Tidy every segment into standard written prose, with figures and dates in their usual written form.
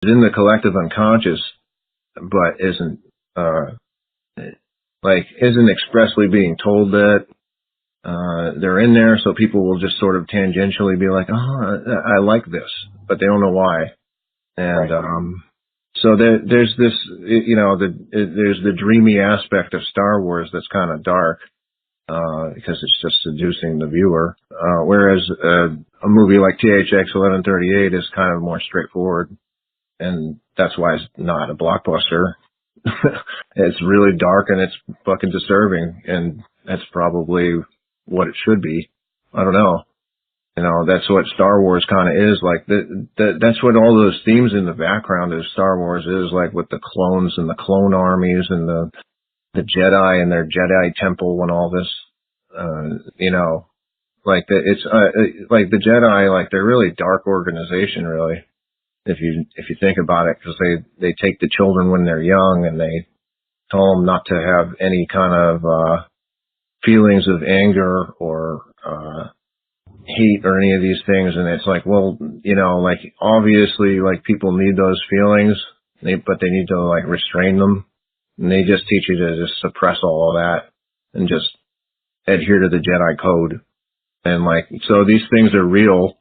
in the collective unconscious, but isn't expressly being told that they're in there. So people will just sort of tangentially be like, "Oh, I like this," but they don't know why. And so there's this, there's the dreamy aspect of Star Wars that's kind of dark. Because it's just seducing the viewer. Whereas a movie like THX 1138 is kind of more straightforward, and that's why it's not a blockbuster. It's really dark and it's fucking disturbing, and that's probably what it should be. I don't know. That's what Star Wars kind of is like. That's what all those themes in the background of Star Wars is like, with the clones and the clone armies and the Jedi and their Jedi temple and all this, it's like the Jedi, like they're really dark organization, really, if you think about it, because they take the children when they're young and they tell them not to have any kind of feelings of anger or hate or any of these things, and it's like, well, like obviously, like people need those feelings, but they need to like restrain them. And they just teach you to just suppress all of that and just adhere to the Jedi code. And so these things are real.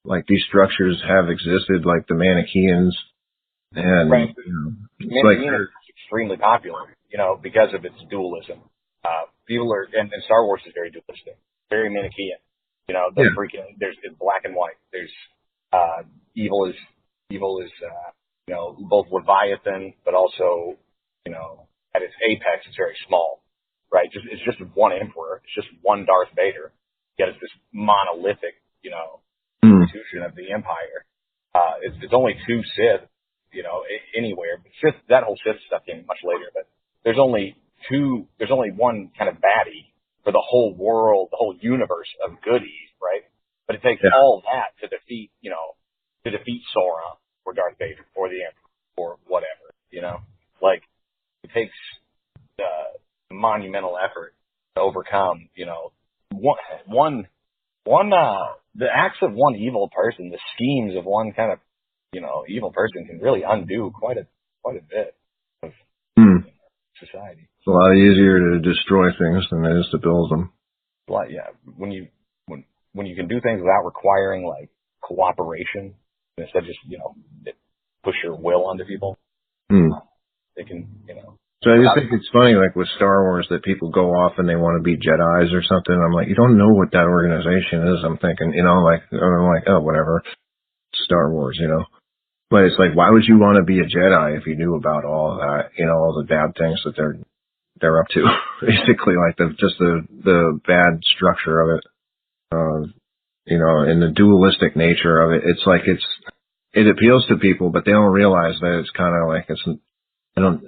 Like these structures have existed, like the Manichaeans. And right. Manichaean is extremely popular, because of its dualism. People are, and Star Wars is very dualistic, very Manichaean. There's black and white. There's, evil is, both Leviathan, but also, at its apex, it's very small, right? It's just one emperor. It's just one Darth Vader. Yet it's this monolithic, institution of the empire. It's only two Sith, anywhere. But that whole Sith stuff came much later. But there's only one kind of baddie for the whole world, the whole universe of goodies, right? But it takes all that to defeat Sauron or Darth Vader or the Emperor or whatever, it takes monumental effort to overcome, the acts of one evil person, the schemes of one kind of, evil person can really undo quite a bit of society. It's a lot easier to destroy things than it is to build them. Well, yeah, when you can do things without requiring like cooperation, instead of just push your will onto people. They can, So I just think it's funny, like with Star Wars, that people go off and they want to be Jedis or something. I'm like, you don't know what that organization is. I'm thinking, I'm like, oh, whatever, Star Wars, But it's like, why would you want to be a Jedi if you knew about all of that, all the bad things that they're up to, basically, like the bad structure of it, and the dualistic nature of it. It's like it appeals to people, but they don't realize that it's kind of like I don't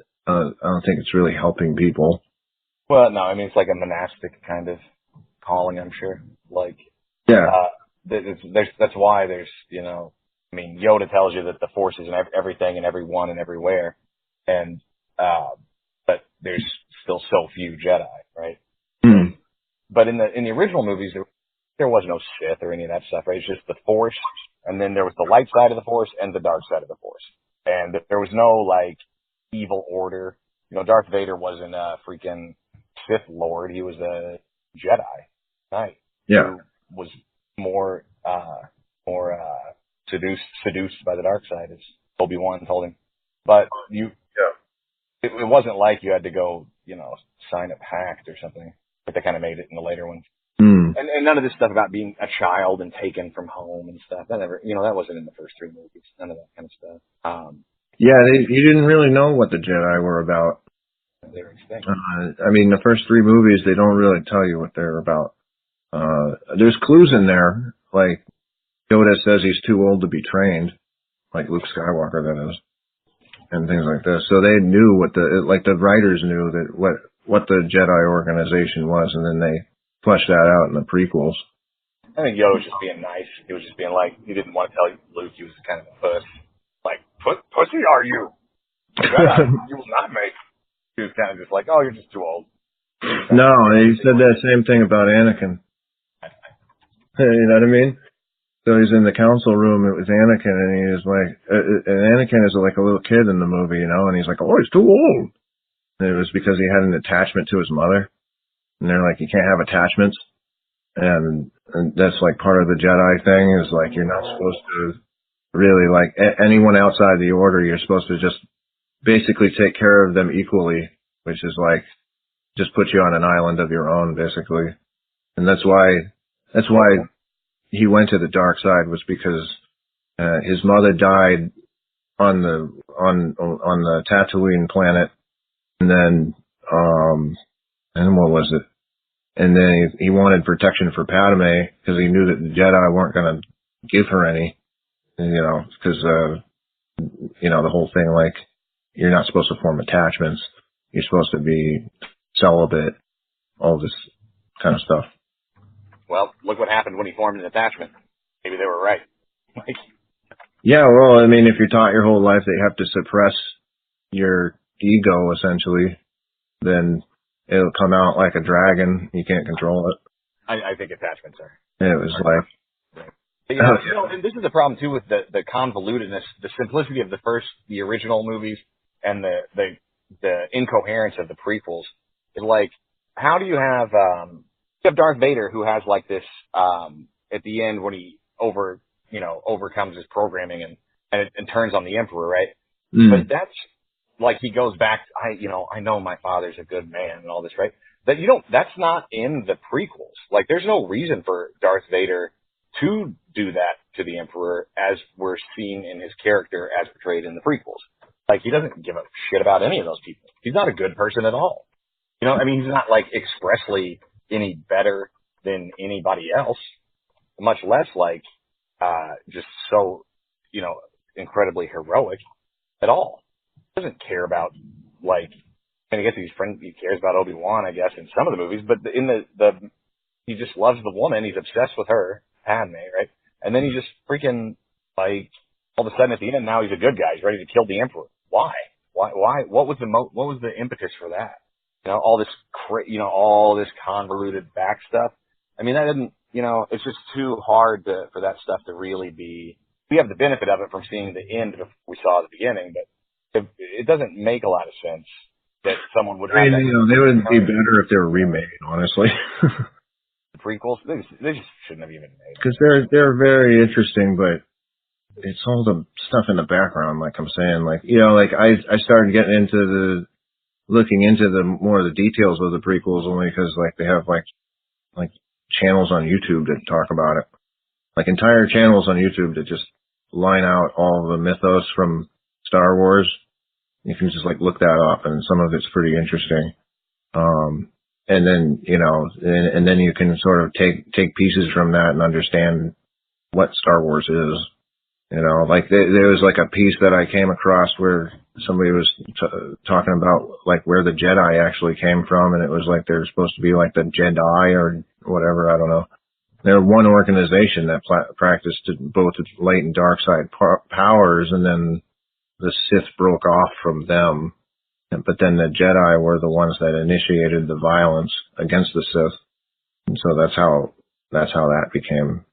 think it's really helping people. Well, no, I mean, it's like a monastic kind of calling, I'm sure. Like, that's why there's, Yoda tells you that the Force is in everything and everyone and everywhere, and but there's still so few Jedi, right? But in the original movies, there was no Sith or any of that stuff, right? It's just the Force, and then there was the light side of the Force and the dark side of the Force, and there was no like evil order. Darth Vader wasn't a freaking Sith Lord. He was a Jedi Knight. Yeah. Who was more seduced by the dark side, as Obi-Wan told him. But it wasn't like you had to go, sign a pact or something. But they kind of made it in the later ones. And none of this stuff about being a child and taken from home and stuff. That never, that wasn't in the first three movies. None of that kind of stuff. You didn't really know what the Jedi were about. They were extinct. The first three movies, they don't really tell you what they're about. There's clues in there, like Yoda says he's too old to be trained, like Luke Skywalker, that is, and things like this. So they knew the writers knew that what the Jedi organization was, and then they fleshed that out in the prequels. I think Yoda was just being nice. He was just being like, he didn't want to tell Luke he was kind of a puss. Like, pussy are you? Jedi, you will not make. He was kind of just like, oh, you're just too old. No, he said that same thing about Anakin. You know what I mean? So he's in the council room with Anakin, and he is like, and Anakin is like a little kid in the movie, you know, and he's like, oh, he's too old. And it was because he had an attachment to his mother, and they're like, you can't have attachments, and that's like part of the Jedi thing is like you're not supposed to really like anyone outside the order. You're supposed to just basically take care of them equally, which is like just put you on an island of your own, basically. And that's why he went to the dark side, was because his mother died on the Tatooine planet, and then and what was it? And then he wanted protection for Padme because he knew that the Jedi weren't going to give her any, you know, because you know, the whole thing, like, you're not supposed to form attachments, you're supposed to be celibate, all this kind of stuff. Well, look what happened when he formed an attachment. Maybe they were right. Like, yeah, well, I mean, if you're taught your whole life that you have to suppress your ego, essentially, then it'll come out like a dragon. You can't control it. I think attachments are. It was like... But, you know, and this is the problem, too, with the convolutedness, the simplicity of the original movies, and the incoherence of the prequels. Is like, how do you have Darth Vader, who has like this, at the end when he overcomes his programming and turns on the Emperor, right? Mm. But that's like, he goes back, I know my father's a good man and all this, right? That's not in the prequels. Like, there's no reason for Darth Vader to do that to the Emperor as we're seeing in his character as portrayed in the prequels. Like, he doesn't give a shit about any of those people. He's not a good person at all. You know, I mean, he's not like expressly any better than anybody else, much less like, just so, you know, incredibly heroic at all. He doesn't care about, like, and I guess he cares about Obi-Wan, I guess, in some of the movies, but in he just loves the woman. He's obsessed with her, Padme, right? And then he just freaking, like, all of a sudden at the end, now he's a good guy. He's ready to kill the Emperor. Why? What was the impetus for that? You know, all this convoluted back stuff. I mean, that didn't, you know, it's just too hard for that stuff to really be. We have the benefit of it from seeing the end before we saw the beginning, but it doesn't make a lot of sense that someone would. I mean, you know, they would be better if they were remade, honestly. The prequels, they just shouldn't have even made. Because they're very interesting, but it's all the stuff in the background, like I'm saying. Like, you know, like I started getting into looking into the more of the details of the prequels only because, like, they have like channels on YouTube that talk about it. Like, entire channels on YouTube that just line out all the mythos from Star Wars. You can just, like, look that up, and some of it's pretty interesting. And then, you know, and then you can sort of take pieces from that and understand what Star Wars is. You know, like there was like a piece that I came across where somebody was talking about like where the Jedi actually came from, and it was like they were supposed to be like the Jedi or whatever, I don't know. They're one organization that practiced both light and dark side powers, and then the Sith broke off from them. But then the Jedi were the ones that initiated the violence against the Sith. And so that's how that became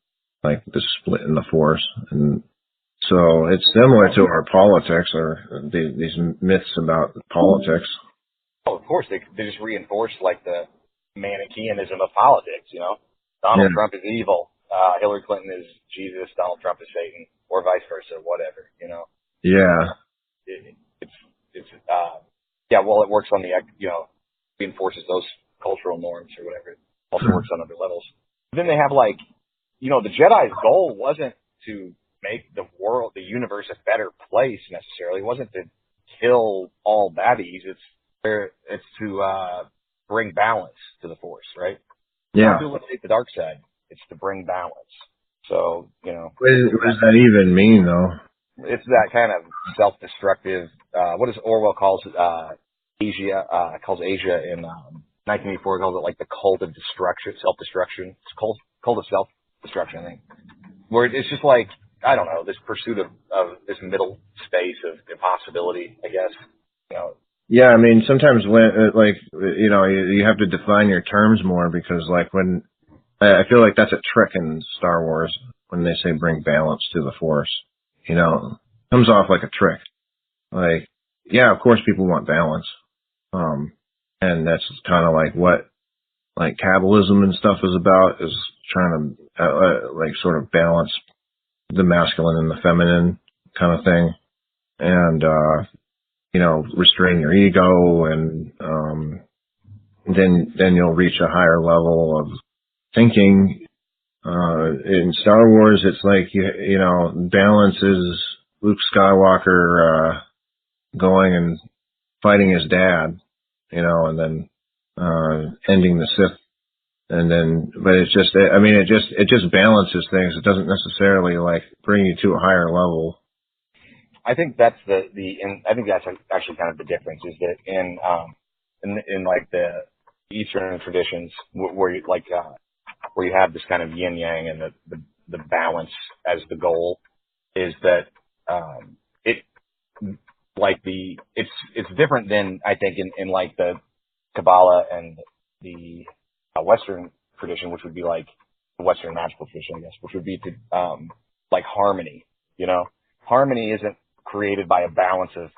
like the split in the Force. And so it's similar to our politics or these myths about politics. Oh, of course, they just reinforce like the Manichaeanism of politics, you know? Donald Trump is evil. Hillary Clinton is Jesus. Donald Trump is Satan, or vice versa, whatever, you know? Yeah. Well, it works on the, you know, reinforces those cultural norms or whatever. It also works on other levels. Then they have like, you know, the Jedi's goal wasn't to make the world, the universe a better place necessarily. It wasn't to kill all baddies. It's to bring balance to the Force, right? Yeah. Not to eliminate the dark side. It's to bring balance. So, you know. What does that even mean, though? It's that kind of self-destructive, what does Orwell calls Asia in 1984, calls it like the cult of destruction, self-destruction. It's cult of self-destruction, I think. Where it's just like, I don't know, this pursuit of this middle space of impossibility, I guess. You know. Yeah, I mean, sometimes when, like, you know, you have to define your terms more because, like, when I feel like that's a trick in Star Wars. when they say bring balance to the force. You know, comes off like a trick. Like, yeah, of course people want balance. And that's kind of like what, like, Kabbalism and stuff is about, is trying to, like, sort of balance the masculine and the feminine kind of thing. And, you know, restrain your ego, and, then you'll reach a higher level of thinking. In Star Wars, it's like, you know, balance is Luke Skywalker, going and fighting his dad, you know, and then, ending the Sith. And then, but it's just, I mean, it just balances things. It doesn't necessarily like bring you to a higher level. I think that's I think that's actually kind of the difference, is that in like the Eastern traditions where you like, where you have this kind of yin yang and the balance as the goal, is that, it's different than, I think, in like the Kabbalah and the Western tradition, which would be like the Western magical tradition, I guess, which would be like harmony. You know, harmony isn't created by a balance of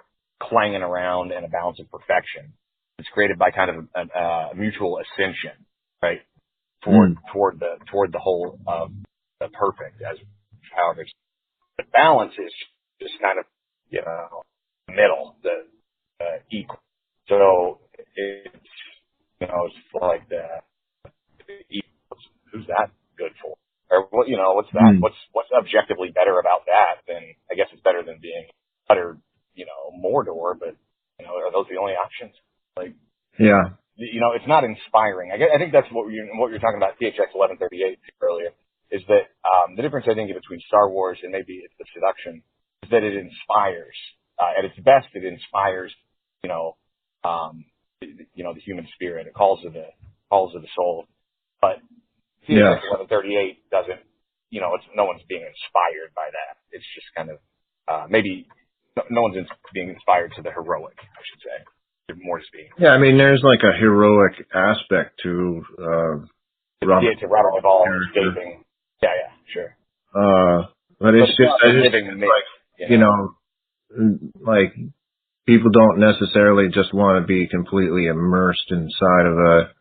clanging around and a balance of perfection. It's created by kind of a mutual ascension, right? Toward the whole of the perfect, as however. The balance is just kind of, you know, middle, the equal. So it's, you know, it's like who's that good for? Or what, you know, what's that? What's objectively better about that than, I guess it's better than being utter, you know, Mordor, but, you know, are those the only options? Like, yeah, you know, it's not inspiring. I think that's what you're talking about, THX 1138 earlier, is that the difference, I think, between Star Wars and maybe it's the seduction, is that it inspires. At its best, it inspires, you know, the human spirit. It calls to the soul. But THX 1138 doesn't, you know, no one's being inspired by that. It's just kind of, maybe no one's being inspired to the heroic, I should say. They're more just being. Yeah, I mean, there's like a heroic aspect to, to Robert Duvall escaping. Yeah, sure. But it's just, like, you know, like, people don't necessarily just want to be completely immersed inside of a,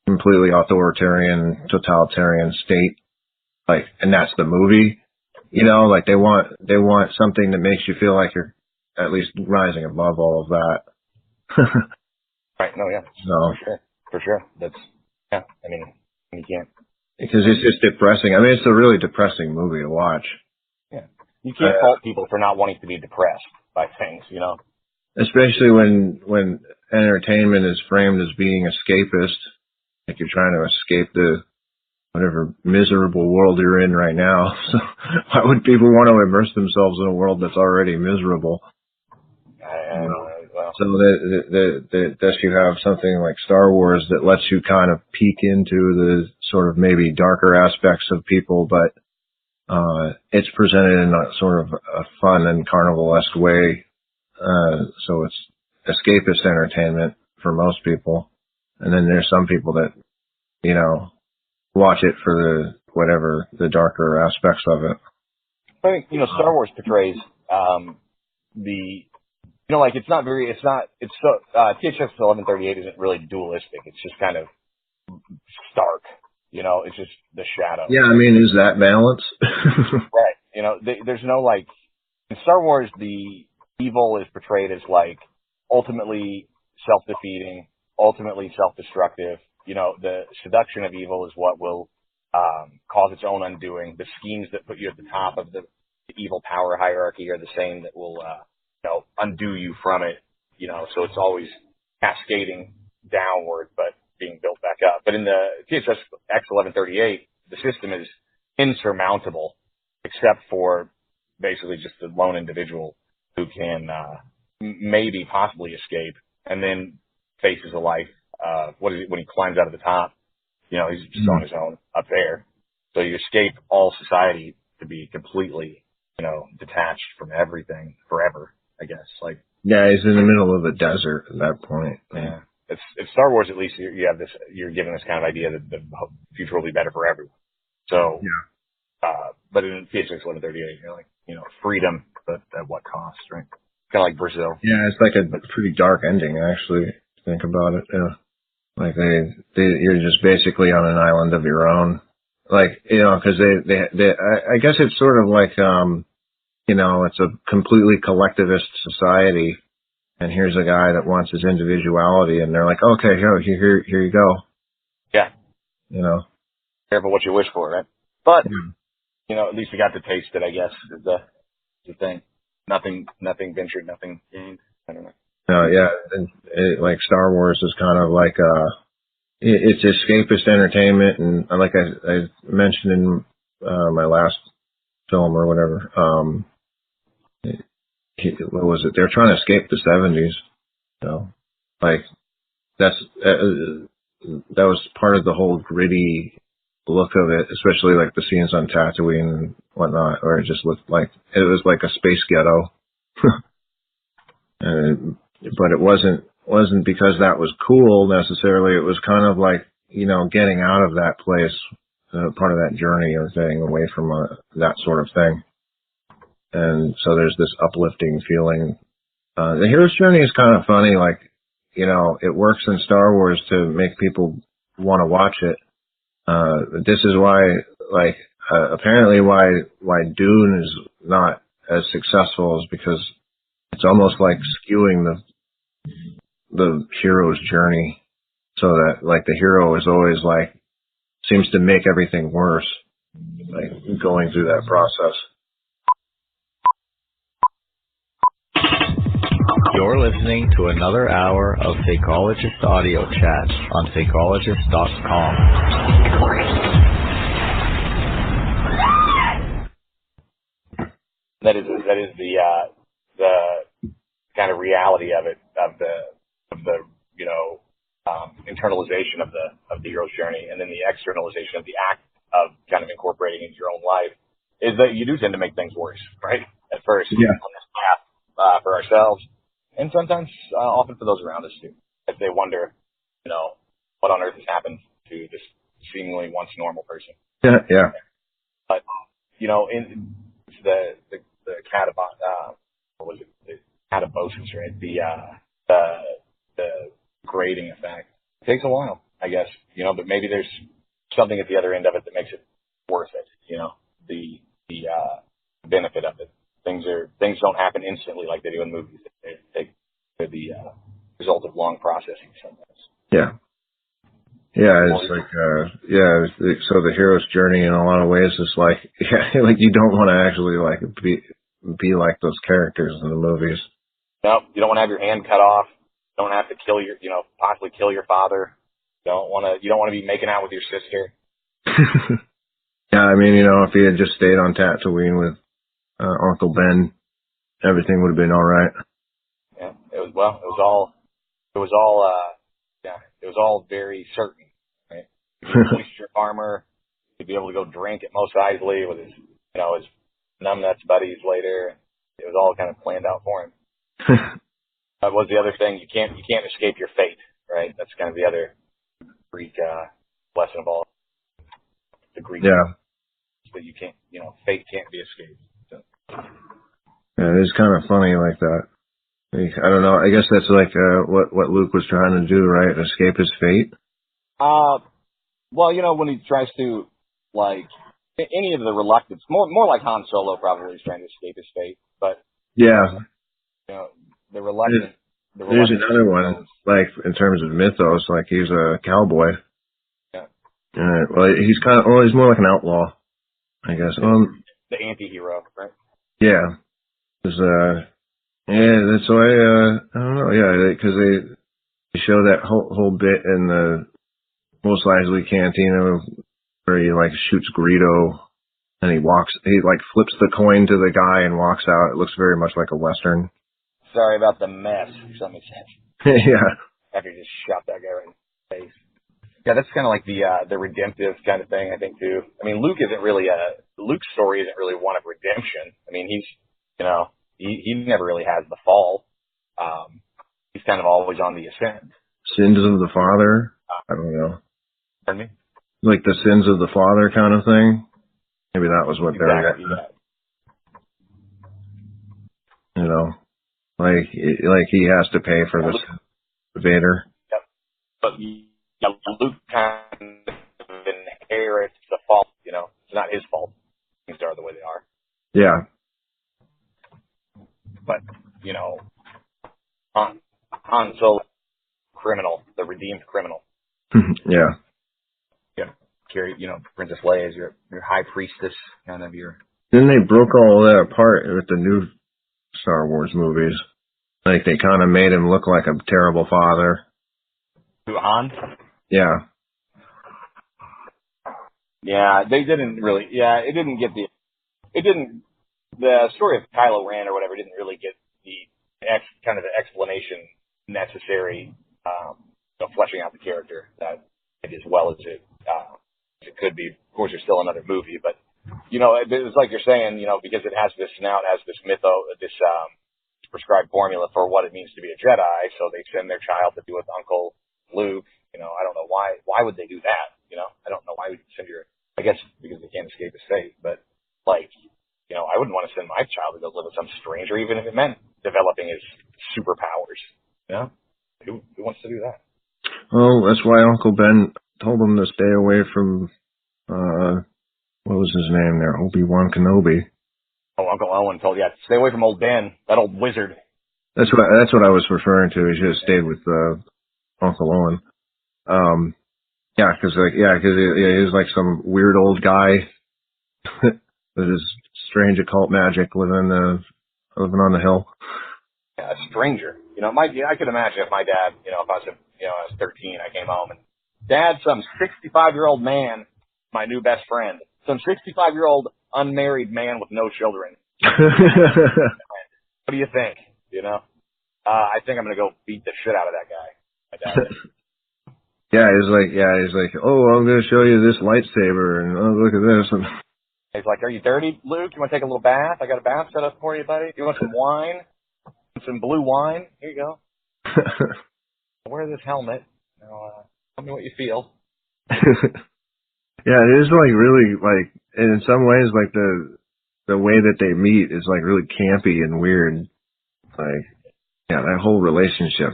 completely authoritarian, totalitarian state. Like, and that's the movie, you know, like they want something that makes you feel like you're at least rising above all of that. Right. No, yeah. So, for sure. That's, yeah. I mean, you can't. Because it's just depressing. I mean, it's a really depressing movie to watch. Yeah. You can't fault people for not wanting to be depressed by things, you know? Especially when entertainment is framed as being escapist, like you're trying to escape the whatever miserable world you're in right now. So why would people want to immerse themselves in a world that's already miserable? So that you have something like Star Wars that lets you kind of peek into the sort of maybe darker aspects of people, but it's presented in a sort of a fun and carnivalesque way. So it's escapist entertainment for most people. And then there's some people that, you know, watch it for the darker aspects of it. I think, you know, Star Wars portrays, like THX 1138 isn't really dualistic. It's just kind of stark, you know, it's just the shadow. Yeah. I mean, is that balance? Right. You know, there's no, like, in Star Wars, the evil is portrayed as like ultimately self-defeating, ultimately self-destructive. You know, the seduction of evil is what will cause its own undoing. The schemes that put you at the top of the evil power hierarchy are the same that will, undo you from it. You know, so it's always cascading downward, but being built back up. But in the THX 1138, the system is insurmountable, except for basically just the lone individual who can maybe possibly escape, and then faces a life. When he climbs out of the top, you know, he's just on his own up there. So you escape all society to be completely, you know, detached from everything forever, I guess. Like, yeah, he's in the middle of the desert at that point. Yeah. it's Star Wars, at least you have this, you're given this kind of idea that the future will be better for everyone. So, but in Physics 1138, you're like, freedom, but at what cost, right? Kind of like Brazil. Yeah, it's like a pretty dark ending, actually. Think about it. Yeah. Like you're just basically on an island of your own. Like, cause I guess it's sort of like, it's a completely collectivist society. And here's a guy that wants his individuality, and they're like, okay, here you go. Yeah. Careful what you wish for, right? But, at least we got to taste it, I guess, is the thing. Nothing ventured, nothing gained. I don't know. Yeah. And like Star Wars is kind of like, it's escapist entertainment. And like I mentioned in, my last film or whatever, what was it? They're trying to escape the 70s. So, like, that was part of the whole gritty look of it, especially like the scenes on Tatooine and whatnot, where it just looked like it was like a space ghetto. But it wasn't because that was cool necessarily. It was kind of like, getting out of that place, part of that journey or thing away from that sort of thing. And so there's this uplifting feeling. The hero's journey is kind of funny. Like, it works in Star Wars to make people want to watch it. This is why, like, apparently why Dune is not as successful is because it's almost like skewing the hero's journey, so that like the hero is always like seems to make everything worse, like going through that process. You're listening to another hour of Fakeologist Audio Chat on Fakeologist.com. That is the kind of reality of it, of the internalization of the hero's journey, and then the externalization of the act of kind of incorporating into your own life is that you do tend to make things worse, right? At first, on this path for ourselves, and sometimes often for those around us too, as they wonder, what on earth has happened to this seemingly once normal person. Yeah. But in the what was it? The catabosis, right? The grading effect. It takes a while, I guess, but maybe there's something at the other end of it that makes it worth it, the benefit of it. Things don't happen instantly like they do in movies. They're the result of long processing sometimes. Yeah. Yeah, it's like, so the hero's journey in a lot of ways is like, like you don't want to actually like be like those characters in the movies. No, you don't want to have your hand cut off. You don't have to possibly kill your father. You don't want to be making out with your sister. Yeah, I mean, if he had just stayed on Tatooine with Uncle Ben, everything would have been all right. Yeah, it was all very certain, right? He'd be a moisture farmer. He'd be able to go drink at Mos Eisley with his numbnuts buddies later. It was all kind of planned out for him. That was the other thing. You can't escape your fate, right? That's kind of the other Greek lesson of all. The Greek. Yeah. That you can't, fate can't be escaped. So. Yeah, it is kind of funny like that. I don't know. I guess that's like what Luke was trying to do, right? Escape his fate. Well, when he tries to, like, any of the reluctance, more like Han Solo probably is trying to escape his fate, but yeah, the reluctance. There's another one, like in terms of mythos, like he's a cowboy. Yeah. Well, he's he's more like an outlaw, I guess. The anti-hero, right? Yeah. That's why, I don't know, because they show that whole bit in the Mos Eisley Cantina where he, like, shoots Greedo, and he flips the coin to the guy and walks out. It looks very much like a Western. Sorry about the mess, if that makes sense. Yeah. After you just shot that guy right in the face. Yeah, that's kind of like the redemptive kind of thing, I think, too. I mean, Luke's story isn't really one of redemption. I mean, he's, he never really has the fall. He's kind of always on the ascent, Sins of the Father? I don't know. Pardon me? Like the sins of the Father kind of thing? Maybe that was what they're Exactly. getting at. You know, like he has to pay for this Vader. Yep. But Luke kind of inherits the fault, you know. It's not his fault. Things are the way they are. Yeah. But, you know, Han Solo, criminal, the redeemed criminal. Yeah. Yeah. Carry, you know, Princess Leia as your high priestess, kind of your. Then they broke all that apart with the new Star Wars movies. Like they kind of made him look like a terrible father. Who, Han? Yeah. Yeah, they didn't really. Yeah, it didn't get the. It didn't. The story of Kylo Ren or whatever didn't really get the kind of the explanation necessary, fleshing out the character that as well as it could be. Of course, there's still another movie, but you know, it's like you're saying, you know, because it has this this prescribed formula for what it means to be a Jedi, so they send their child to be with Uncle Luke. You know, I don't know why. Why would they do that? You know, I don't know why would you send your. I guess because they can't escape his fate, but like. You know, I wouldn't want to send my child to go live with some stranger, even if it meant developing his superpowers. You know? Who wants to do that? Oh, that's why Uncle Ben told him to stay away from, what was his name there? Obi-Wan Kenobi. Oh, Uncle Owen told you, stay away from old Ben, that old wizard. That's what I was referring to. He should have stayed with, Uncle Owen. Yeah, cause he was like some weird old guy with his strange occult magic living on the hill. Yeah, a stranger. You know, I could imagine if my dad, you know, if I was 13, I came home and Dad, some 65-year-old man, my new best friend, some 65-year-old unmarried man with no children. What do you think? You know, I think I'm gonna go beat the shit out of that guy. My dad. he's like, oh, I'm gonna show you this lightsaber, and oh, look at this. And He's like, are you dirty, Luke? You want to take a little bath? I got a bath set up for you, buddy. You want some wine? Some blue wine? Here you go. Wear this helmet. Now, tell me what you feel. Yeah, it is like really like, and in some ways, like the way that they meet is like really campy and weird. Like, yeah, that whole relationship,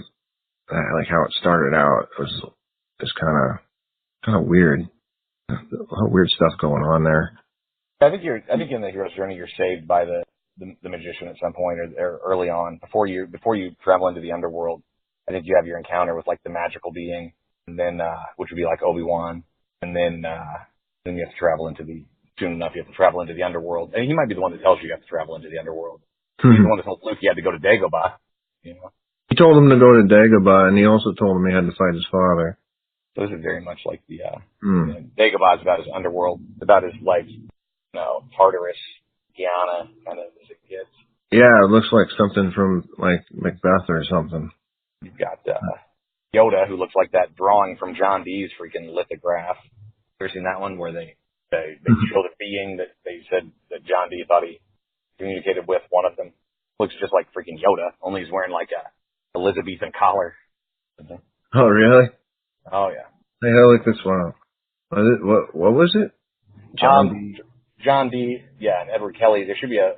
like how it started out is kind of weird. A lot of weird stuff going on there. I think in the hero's journey, you're saved by the magician at some point or early on before you travel into the underworld. I think you have your encounter with like the magical being, and then which would be like Obi-Wan, and then you have to travel soon enough you have to travel into the underworld. And he might be the one that tells you have to travel into the underworld. He's the one that told Luke he had to go to Dagobah. You know. He told him to go to Dagobah, and he also told him he had to fight his father. Those are very much like the Dagobah is about his underworld, about his like. No, Tartarus, Guyana, kind of as it gets. Yeah, it looks like something from like Macbeth or something. You've got Yoda, who looks like that drawing from John Dee's freaking lithograph. Ever seen that one where they showed a being that they said that John Dee thought he communicated with? One of them looks just like freaking Yoda, only he's wearing like a Elizabethan collar. Oh, really? Oh yeah. Hey, I like this one. What was it? John Dee. John Dee, yeah, and Edward Kelly. There should be a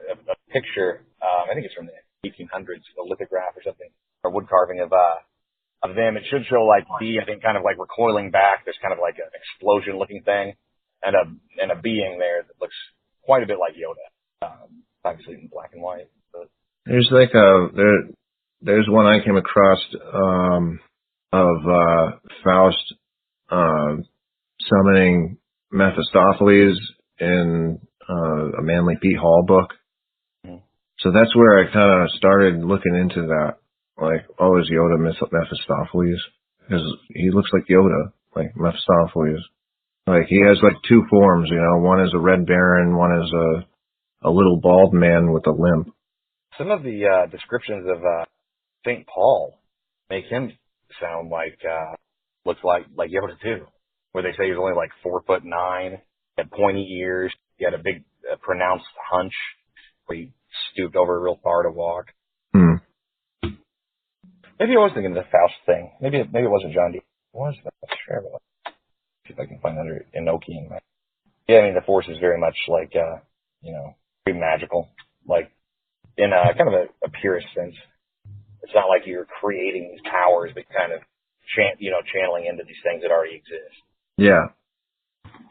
picture. I think it's from the 1800s, a lithograph or something, or wood carving of them. It should show like Dee, I think, kind of like recoiling back. There's kind of like an explosion-looking thing, and a being there that looks quite a bit like Yoda. Obviously in black and white. But. There's like there's one I came across of Faust summoning Mephistopheles in a Manly Pete Hall book. So that's where I kind of started looking into that. Like, oh, is Yoda Mephistopheles? Because he looks like Yoda, like Mephistopheles. Like, he has like two forms, you know. One is a Red Baron, one is a little bald man with a limp. Some of the descriptions of St. Paul make him sound like looks like Yoda too, where they say he was only like 4'9", had pointy ears, he had a big pronounced hunch, where he stooped over real far to walk. Maybe I was thinking of the Faust thing. Maybe it wasn't John D. Was that? Sure. Let's see if I can find under Enochian. Yeah, I mean, the Force is very much like, pretty magical. Like, in a kind of a purist sense. It's not like you're creating these powers, but kind of, channeling into these things that already exist. Yeah.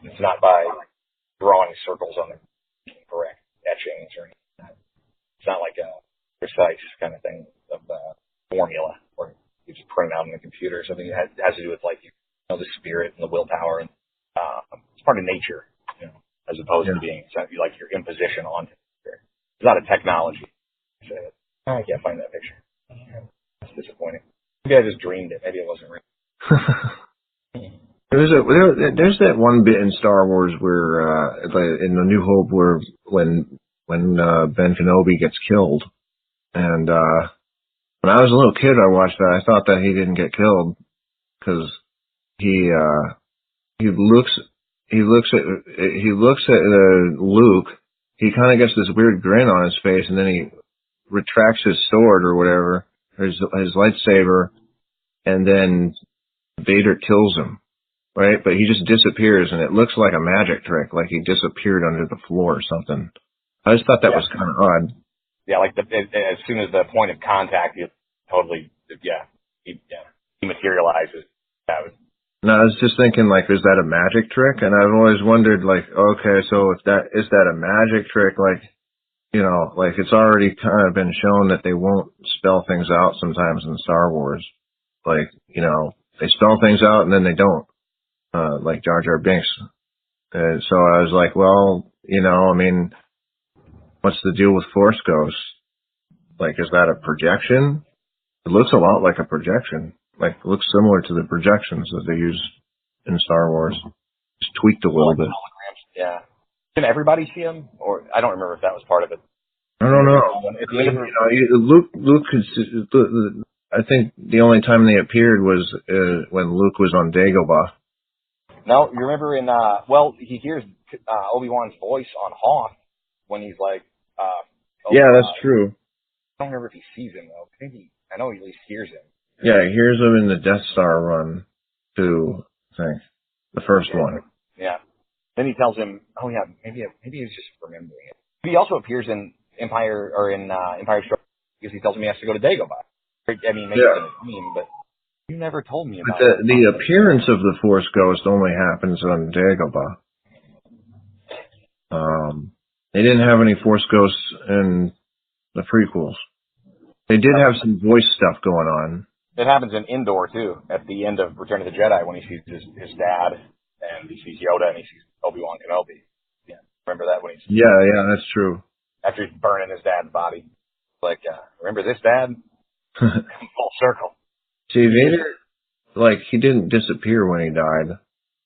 It's not by drawing circles on the correct etchings or anything like that. It's not like a precise kind of thing of formula where you just print it out on the computer or something. It has to do with like, the spirit and the willpower. And it's part of nature, as opposed to being like your imposition on it. It's not a technology. I can't find that picture. That's disappointing. Maybe I just dreamed it. Maybe it wasn't real. There's that one bit in Star Wars where in the New Hope where when Ben Kenobi gets killed, and when I was a little kid I watched that. I thought that he didn't get killed because he looks at Luke. He kind of gets this weird grin on his face, and then he retracts his sword or whatever, his lightsaber, and then Vader kills him, right? But he just disappears, and it looks like a magic trick, like he disappeared under the floor or something. I just thought that was kind of odd. Yeah, like as soon as the point of contact, he totally, he materializes. No, I was just thinking, like, is that a magic trick? And I've always wondered, like, okay, so is that a magic trick? Like, like it's already kind of been shown that they won't spell things out sometimes in Star Wars. Like, they spell things out and then they don't, like Jar Jar Binks. So I was like, well, I mean, what's the deal with Force Ghosts? Like, is that a projection? It looks a lot like a projection. Like, it looks similar to the projections that they use in Star Wars. Just tweaked a little bit. Holograms. Yeah. Can everybody see them? Or I don't remember if that was part of it. I don't know. Luke could. I think the only time they appeared was when Luke was on Dagobah. No, you remember he hears Obi-Wan's voice on Hoth when he's like, yeah, that's true. I don't remember if he sees him though. I know he at least hears him. Yeah, he hears him in the Death Star run too, I think. The first one. Yeah. Then he tells him, oh yeah, maybe he's just remembering it. He also appears in Empire Strikes because he tells him he has to go to Dagobah. I mean, maybe it's in a dream, but you never told me about it. The appearance of the Force Ghost only happens on Dagobah. They didn't have any Force Ghosts in the prequels. They did have some voice stuff going on. It happens in Endor, too, at the end of Return of the Jedi when he sees his dad, and he sees Yoda, and he sees Obi-Wan Kenobi. Yeah, remember that when he's... Yeah, that's true. After he's burning his dad's body. Like, remember this, Dad? Full circle. See, Vader, like, he didn't disappear when he died.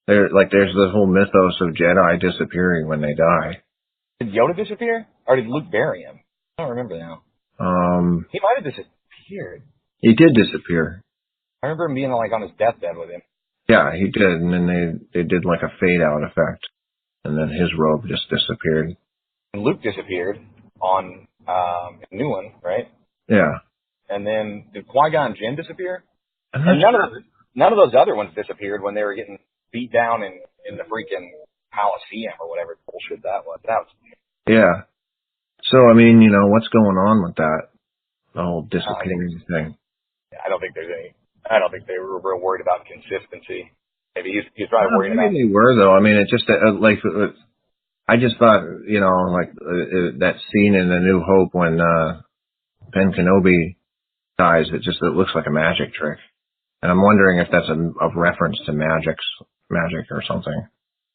There's the whole mythos of Jedi disappearing when they die. Did Yoda disappear? Or did Luke bury him? I don't remember now. He might have disappeared. He did disappear. I remember him being like on his deathbed with him. Yeah, he did, and then they did like a fade out effect, and then his robe just disappeared. And Luke disappeared on a new one, right? Yeah. And then did Qui-Gon Jinn disappear? None of those other ones disappeared when they were getting beat down in the freaking Coliseum or whatever bullshit that was. Yeah. So I mean, what's going on with that? The whole disappearing thing. I don't think they were real worried about consistency. Maybe he's probably worried about. Maybe they were though. I mean, it just I just thought, that scene in A New Hope when Ben Kenobi dies, it looks like a magic trick, and I'm wondering if that's a reference to magic or something.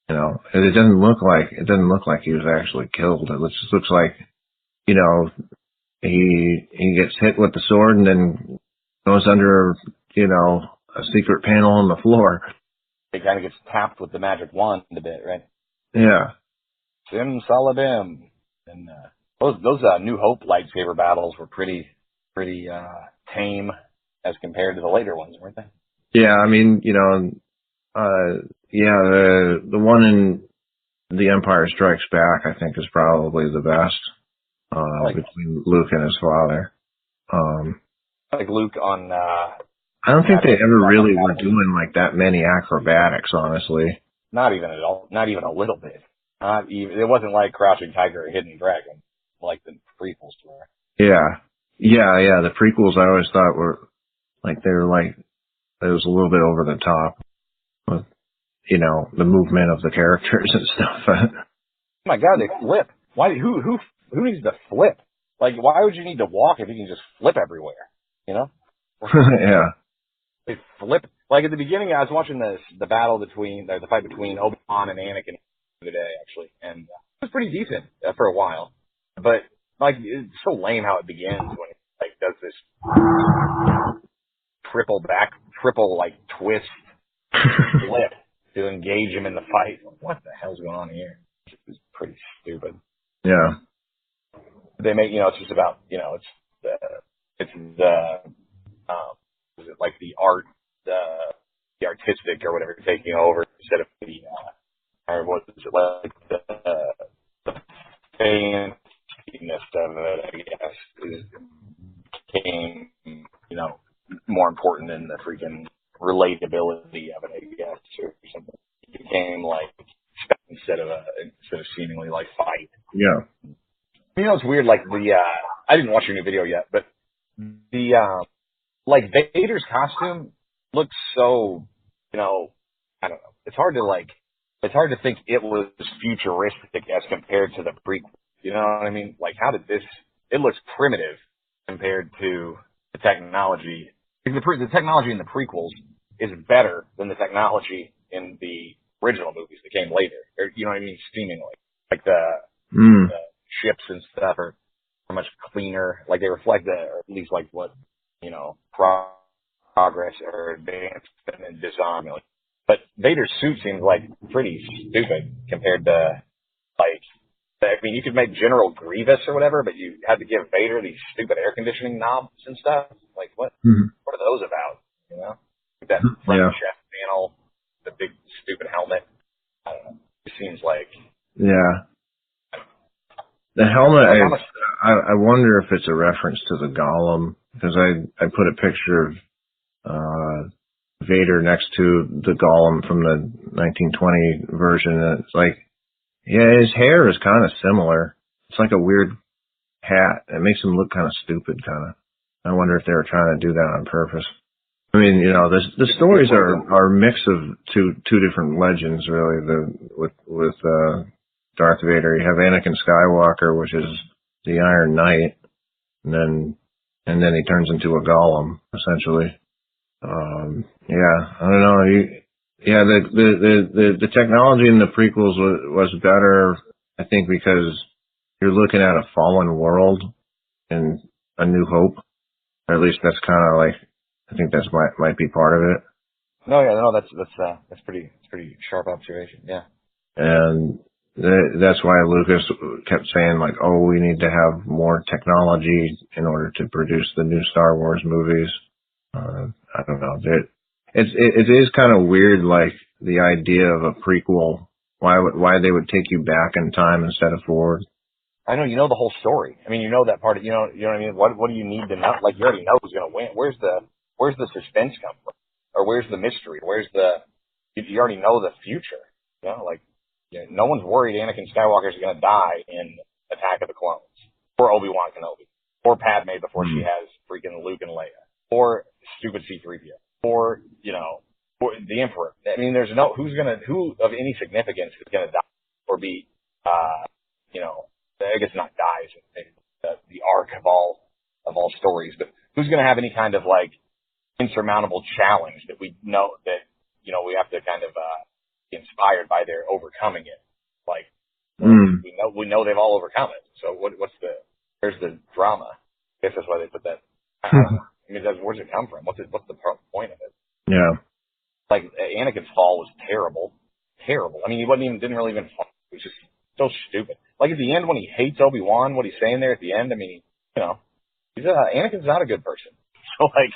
It doesn't look like he was actually killed. It just looks like, he gets hit with the sword and then goes under, a secret panel on the floor. He kind of gets tapped with the magic wand a bit, right? Yeah. Sim Salabim. And those New Hope lightsaber battles were pretty tame as compared to the later ones, weren't they? Yeah, I mean, the one in The Empire Strikes Back, I think, is probably the best between Luke and his father. like Luke on. I don't think they ever really were doing like that many acrobatics, honestly. Not even at all. Not even a little bit. Not even. It wasn't like Crouching Tiger or Hidden Dragon, like the prequels were. Yeah. The prequels I always thought were like they were like it was a little bit over the top with the movement of the characters and stuff. Oh my God, they flip. Why? Who needs to flip? Like, why would you need to walk if you can just flip everywhere? Yeah. They flip. Like at the beginning, I was watching the fight between Obi-Wan and Anakin today, actually, and it was pretty decent for a while. But like, it's so lame how it begins when it like does this triple like twist flip to engage him in the fight. What the hell's going on here? It's pretty stupid. Yeah. They make it's just about is it like the art the artistic or whatever taking over instead of the or what is it like the fanciness of it, I guess, became more important than the freaking relatability of it, I guess, or something. It became like instead of seemingly like fight. Yeah. It's weird. Like I didn't watch your new video yet, but the like Vader's costume looks so I don't know. It's hard to think it was futuristic as compared to the prequel. You know what I mean? Like, how did this? It looks primitive compared to the technology. Because the technology in the prequels is better than the technology in the original movies that came later. Or, you know what I mean? Seemingly, like the ships and stuff are much cleaner. Like they reflect or at least like what progress or advancement in design. But Vader's suit seems like pretty stupid compared to like. I mean, you could make General Grievous or whatever, but you had to give Vader these stupid air conditioning knobs and stuff. Like, what? Mm-hmm. What are those about? That front chest panel, the big stupid helmet. I don't know. It seems like. Yeah. The helmet, I wonder if it's a reference to the Golem, because I put a picture of Vader next to the Golem from the 1920 version, and it's like, yeah, his hair is kind of similar. It's like a weird hat. It makes him look kind of stupid, kind of. I wonder if they were trying to do that on purpose. I mean, the stories are a mix of two different legends, really. With Darth Vader, you have Anakin Skywalker, which is the Iron Knight, and then he turns into a golem, essentially. I don't know. The technology in the prequels was better, I think, because you're looking at a fallen world and A New Hope. Or at least that's kind of like, I think that's might be part of it. No, that's pretty sharp observation. Yeah. And that's why Lucas kept saying like, oh, we need to have more technology in order to produce the new Star Wars movies. I don't know. It is kind of weird, like the idea of a prequel. Why they would take you back in time instead of forward? I know the whole story. I mean, that part. You know what I mean. What do you need to know? Like you already know who's going to win. Where's the suspense come from? Or where's the mystery? You already know the future. No one's worried Anakin Skywalker is going to die in Attack of the Clones, or Obi-Wan Kenobi, or Padme before she has freaking Luke and Leia, or stupid C-3PO, or or the Emperor. I mean, there's who of any significance is going to die or be, I guess not die is the arc of all stories, but who's going to have any kind of like insurmountable challenge that we know that we have to kind of be inspired by their overcoming it. Like we know they've all overcome it. So where's the drama? I guess that's why they put that. I don't know. I mean, where's it come from? What's the point of it? Yeah. Like Anakin's fall was terrible. I mean, didn't really even fall. It was just so stupid. Like at the end when he hates Obi-Wan, what he's saying there at the end. I mean, Anakin's not a good person. So like,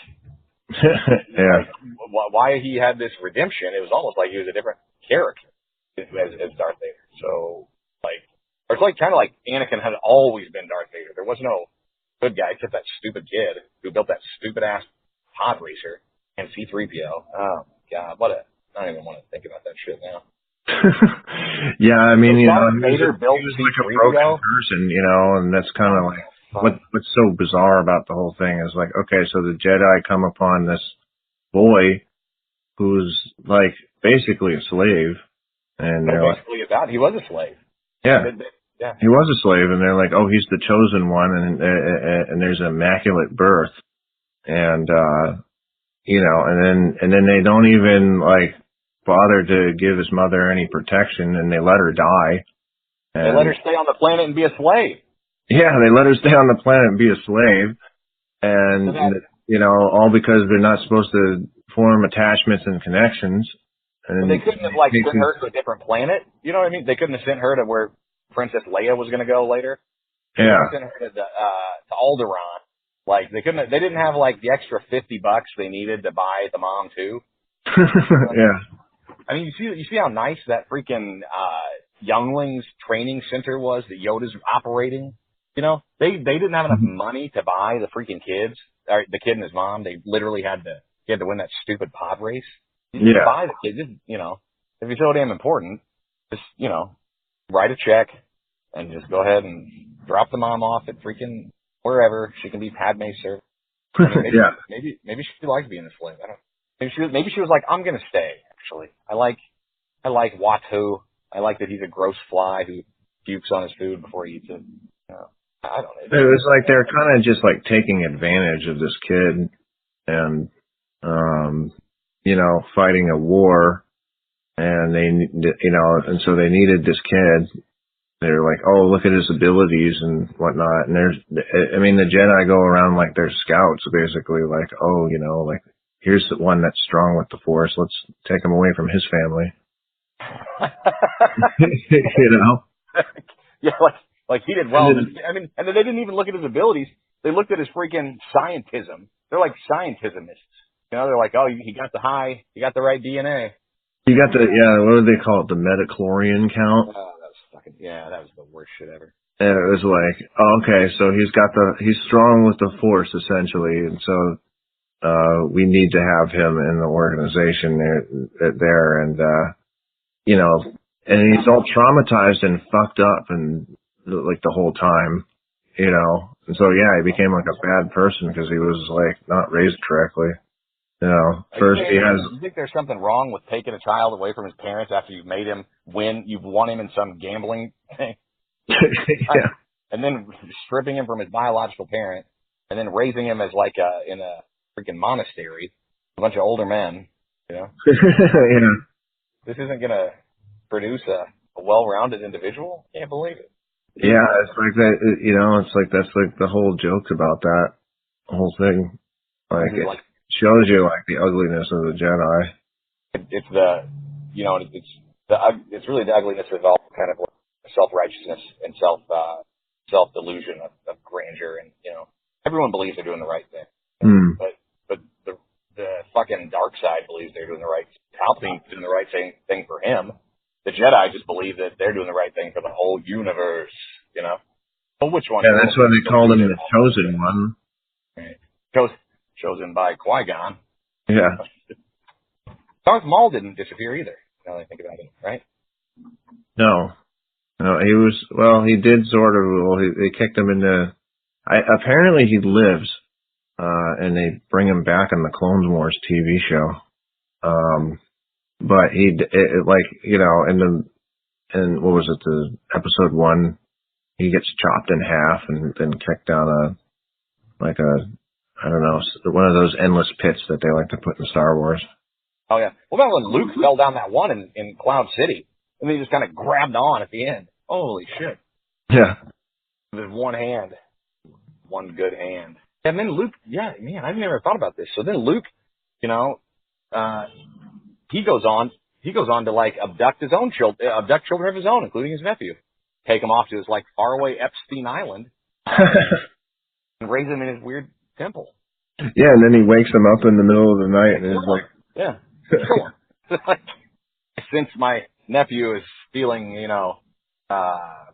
yeah. Like, why he had this redemption? It was almost like he was a different character as Darth Vader. So like, or it's like kind of like Anakin had always been Darth Vader. There was no good guy, except that stupid kid who built that stupid ass pod racer and C-3PO. Oh God, I don't even want to think about that shit now. Yeah, I mean, so you know, Vader built he was like a C-3PO? broken person, you know, and that's kind of like what's so bizarre about the whole thing is like, okay, so the Jedi come upon this boy who's like basically a slave, and they're like, he was a slave. Yeah. Yeah. He was a slave, and they're like, oh, he's the chosen one, and there's an immaculate birth, and you know, and then they don't even like bother to give his mother any protection, and they let her die. And, they let her stay on the planet and be a slave. Yeah, they let her stay on the planet and be a slave, and you know, all because they're not supposed to form attachments and connections. And they couldn't have like sent her to a different planet. You know what I mean? They couldn't have sent her to where Princess Leia was going to go later. Yeah. They sent her to Alderaan. Like they didn't have like the extra $50 they needed to buy the mom too. Yeah. I mean, you see how nice that freaking younglings training center was that Yoda's operating. You know, they didn't have enough money to buy the freaking kids, or the kid and his mom. They literally had to win that stupid pod race. You just buy the kid. Just, you know, if you're so damn important, just, you know, write a check and just go ahead and drop the mom off at freaking wherever she can be Padme's servant. I mean, maybe she likes being a slave. I don't. Maybe she was like, I'm gonna stay. Actually, I like Watu. I like that he's a gross fly who pukes on his food before he eats it. You know, I don't know. It was like they're kind of just like taking advantage of this kid, and you know, fighting a war, and you know, and so they needed this kid. They're like, oh, look at his abilities and whatnot. And I mean, the Jedi go around like they're scouts, basically, like, oh, you know, like, here's the one that's strong with the Force. Let's take him away from his family. You know? Yeah, like he did well. I mean, and they didn't even look at his abilities. They looked at his freaking scientism. They're like scientismists. You know, they're like, oh, he got the right DNA. You got what do they call it? The metachlorian count? That was the worst shit ever. And it was like, oh, okay, so he's strong with the Force, essentially, and so we need to have him in the organization there, and you know, and he's all traumatized and fucked up, and like the whole time, you know, and so he became like a bad person because he was like not raised correctly. You know, first he has. You think there's something wrong with taking a child away from his parents after you've made him win? You've won him in some gambling thing. Yeah. And then stripping him from his biological parent, and then raising him as like in a freaking monastery, a bunch of older men. You know. Yeah. This isn't gonna produce a well-rounded individual. Can't believe it. Yeah, it's like that. You know, it's like that's like the whole joke about that whole thing. Like it shows you like the ugliness of the Jedi. It's the, you know, it's really the ugliness of all kind of self-righteousness and self-delusion of grandeur, and you know, everyone believes they're doing the right thing, but the fucking dark side believes they're doing the right. Palpatine's doing the right thing for him. The Jedi just believe that they're doing the right thing for the whole universe. You know, well, which one? Yeah, that's why they called him the chosen one. Right. Chosen by Qui-Gon. Yeah. Darth Maul didn't disappear either. Now that I think about it, right? No, he was. Well, he did sort of. Well, they kicked him into. Apparently, he lives, and they bring him back on the Clone Wars TV show. But like, you know, in what was it, the episode 1, he gets chopped in half and then kicked down I don't know, one of those endless pits that they like to put in Star Wars. Oh yeah. What about when Luke fell down that one in Cloud City, and he just kind of grabbed on at the end? Holy shit. Yeah. With one hand. One good hand. And then Luke, man, I've never thought about this. So then Luke, you know, he goes on to like abduct children of his own, including his nephew. Take him off to his like faraway Epstein Island and raise him in his weird temple. Yeah, and then he wakes him up in the middle of the night and is like, yeah, like, since my nephew is feeling, you know,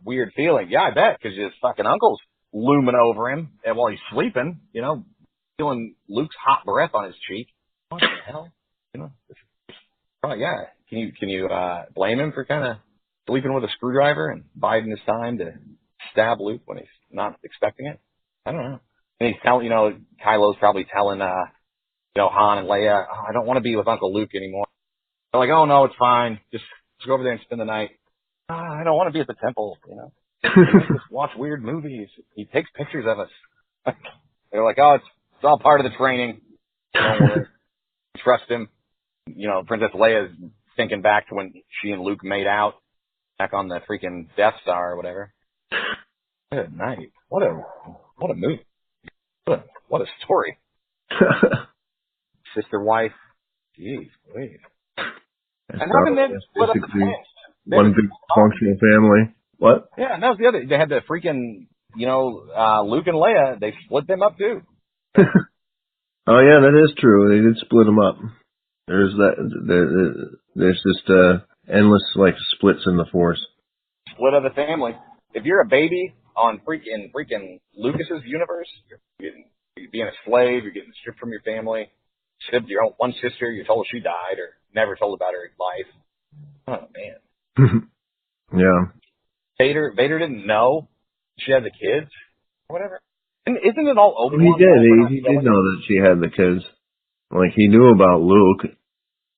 weird feeling, I bet, because his fucking uncle's looming over him, and while he's sleeping, feeling Luke's hot breath on his cheek. What the hell? Oh yeah. Can you blame him for kind of sleeping with a screwdriver and biding his time to stab Luke when he's not expecting it? I don't know. And he's telling, Kylo's probably telling, Han and Leia, oh, I don't want to be with Uncle Luke anymore. They're like, oh no, it's fine. Just go over there and spend the night. I don't want to be at the temple, Just watch weird movies. He takes pictures of us. They're like, oh, it's all part of the training. Don't worry. Trust him. Princess Leia's thinking back to when she and Luke made out back on the freaking Death Star or whatever. Good night. What a movie. What a story. Sister wife. Jeez, wait. And how can they split up the twins? One big functional family. What? Yeah, and that was the other. They had the freaking, Luke and Leia. They split them up too. Oh yeah, that is true. They did split them up. There's just endless splits in the Force. Split of the family. If you're a baby on freaking Lucas's universe, you're being a slave. You're getting stripped from your family. Your own one sister, you're told she died or never told about her life. Oh man. Yeah. Vader didn't know she had the kids or whatever. And isn't it all Obi-Wan? He did. He did know that she had the kids. He knew about Luke,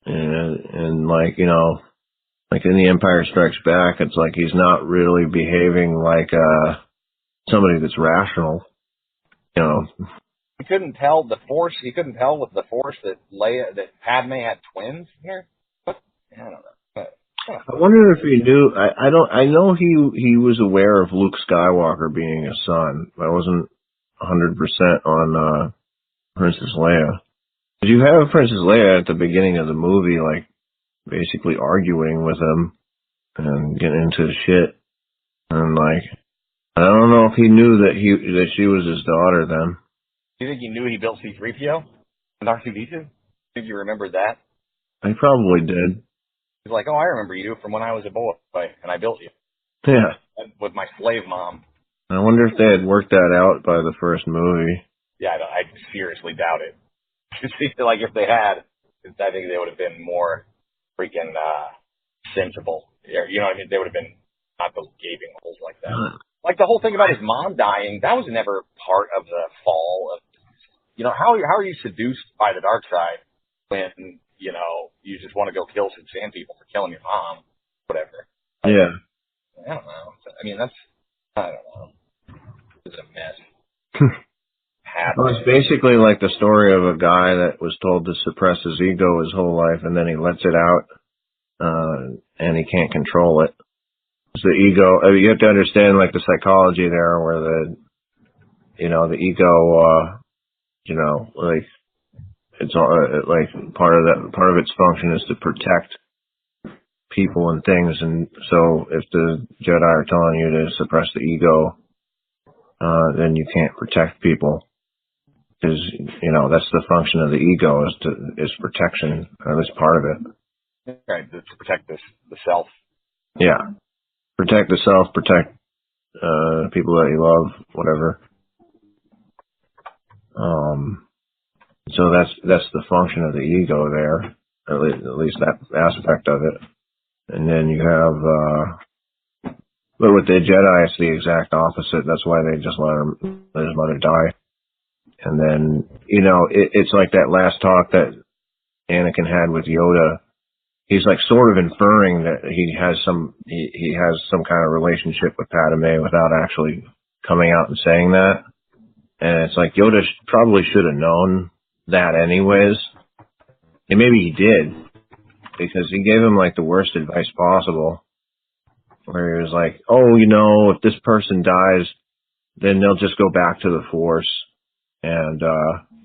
and in The Empire Strikes Back, it's he's not really behaving like somebody that's rational. He couldn't tell the Force. He couldn't tell with the Force that Padme had twins here. What? I don't know. I wonder if he knew. I know he was aware of Luke Skywalker being a son. I wasn't 100% on Princess Leia. Did you have Princess Leia at the beginning of the movie, basically arguing with him and getting into shit? And I don't know if he knew that she was his daughter then. Do you think he knew he built C-3PO and R2-D2? Think you remembered that? I probably did. He's like, oh, I remember you from when I was a boy, and I built you. Yeah. With my slave mom. I wonder if they had worked that out by the first movie. Yeah, I seriously doubt it. If they had, I think they would have been more freaking sensible. You know what I mean? They would have been not those gaping holes like that. The whole thing about his mom dying, that was never part of the fall of, how are you seduced by the dark side when, you just want to go kill some sand people for killing your mom, whatever. Yeah. I don't know. I don't know. It's a mess. Well, it's basically like the story of a guy that was told to suppress his ego his whole life, and then he lets it out, and he can't control it. It's the ego. You have to understand the psychology there, where the ego, it's part of its function is to protect people and things, and so if the Jedi are telling you to suppress the ego, then you can't protect people. Because, that's the function of the ego is protection, or at least part of it. Right, to protect the self. Yeah. Protect the self, protect people that you love, whatever. So that's the function of the ego there, at least that aspect of it. And then you have, but with the Jedi, it's the exact opposite. That's why they just let his mother die. And then, it's like that last talk that Anakin had with Yoda. He's sort of inferring that he has some kind of relationship with Padme without actually coming out and saying that. And it's Yoda probably should have known that anyways. And maybe he did, because he gave him the worst advice possible. Where he was oh, if this person dies, then they'll just go back to the Force. And,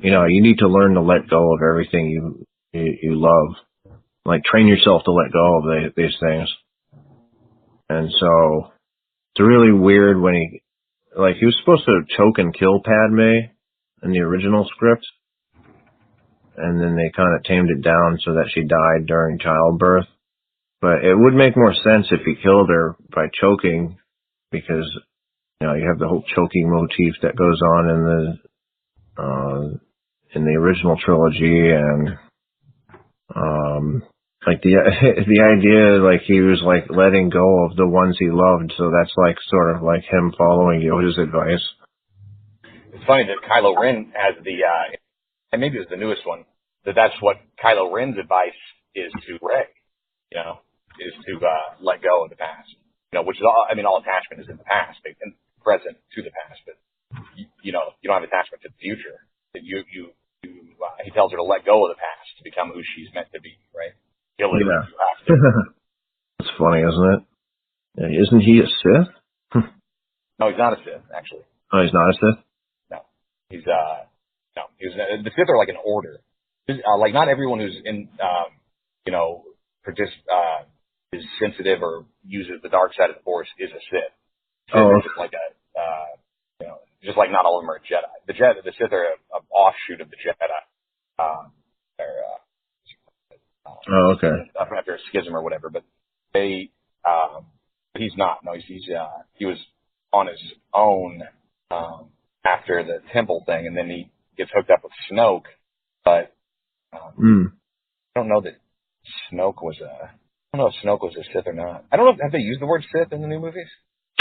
you need to learn to let go of everything you love. Train yourself to let go of these things. And so, it's really weird when he was supposed to choke and kill Padme in the original script. And then they kind of tamed it down so that she died during childbirth. But it would make more sense if he killed her by choking, because you have the whole choking motif that goes on in the original trilogy, and like the the idea, like he was like letting go of the ones he loved, so that's like sort of like him following Yoda's advice. It's funny that Kylo Ren has and maybe it was the newest one, that's what Kylo Ren's advice is to Rey, is to let go of the past, which is all attachment is in the past and present to the past, but you don't have attachment to the future. He tells her to let go of the past to become who she's meant to be, right? Kill it if you have to. It's funny, isn't it? Isn't he a Sith? No, he's not a Sith, actually. Oh, he's not a Sith? No. He's the Sith are like an order. Like not everyone who's in, is sensitive or uses the dark side of the Force is a Sith. It's just like just like not all of them are Jedi. The Sith are an offshoot of the Jedi. Okay. After a schism or whatever, but he's not. No, he was on his own after the temple thing, and then he gets hooked up with Snoke. But I don't know that Snoke was I don't know if Snoke was a Sith or not. I don't know. Have they used the word Sith in the new movies?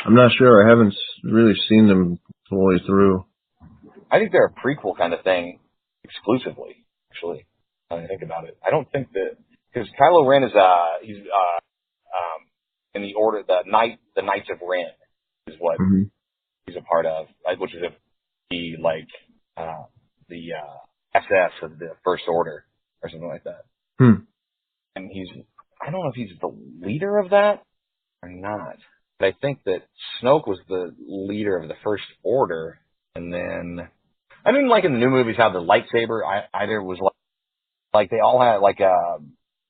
I'm not sure. I haven't really seen them fully through. I think they're a prequel kind of thing exclusively, actually. When I think about it, I don't think that, because Kylo Ren is he's in the order, the Knights of Ren is what he's a part of, which is the SS of the First Order or something like that. And I don't know if he's the leader of that or not, but I think that Snoke was the leader of the First Order, and then I didn't like in the new movies how the lightsaber either was like they all had